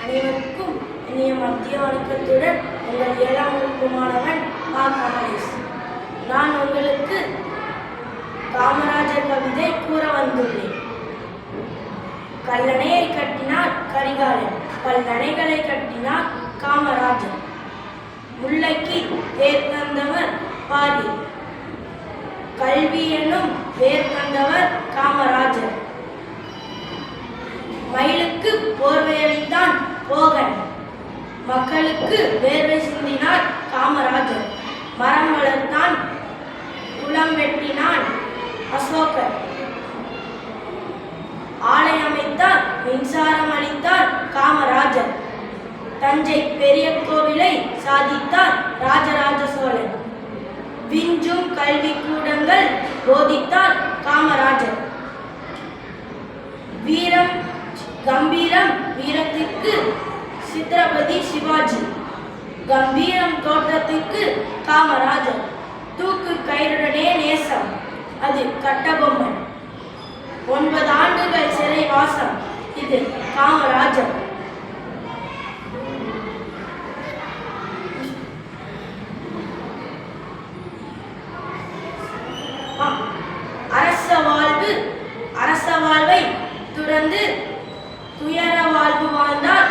அனைவருக்கும் இனிய மத்திய வணக்கத்துடன் உங்கள் 7ஆம் வகுப்பு மாணவன் கமலேஷ். நான் உங்களுக்கு காமராஜர் கவிதை கூற வந்துள்ளேன். கல்லணையை கட்டினார் கரிகாலன், பல்லணைகளை கட்டினார் காமராஜர். முல்லைக்கு வேர் தந்தவர் பாரி, கல்வி எனும் வேர் தந்தவர் காமராஜர். மயிலுக்கு போர்வை அளித்தான் போகன், மக்களுக்கு வேர்வை சிந்தினார் காமராஜர். மரம் வளர்த்தான், குளம் வெட்டினான் அசோகர். ஆலை அமைத்தார், மின்சாரம் அளித்தார் காமராஜர். தஞ்சை பெரிய கோவிலை சாதித்தார் ராஜராஜ சோழன். விஞ்சும் கல்வி கூடங்கள் போதித்தார் காமராஜர். வீரம் கம்பீரம் வீரத்திற்கு சித்ரபதி சிவாஜி, கம்பீரம் தோற்றத்திற்கு காமராஜர். தூக்கு கயிறுடனே நேசம், அது கட்டபொம்மன். 9 ஆண்டுகள் சிறை வாசம், இது காமராஜர். அரச வாழ்வை துறந்து துயர வாழ்வு வாழ்ந்தார்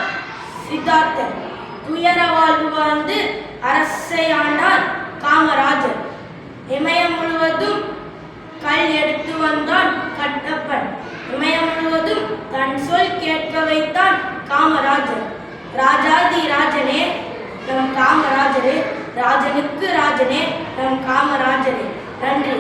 சித்தார்த்தன். துயர வாழ்வு வாழ்ந்து அரசை ஆண்டார் காமராஜர். இமயம் முழுவதும் கல் எடுத்து வந்தான் கட்டப்பன். இமயம் முழுவதும் தன் சொல் கேட்க வைத்தான் காமராஜர். ராஜாதி ராஜனே நம் காமராஜரே, ராஜனுக்கு ராஜனே நம் காமராஜரே. நன்றி.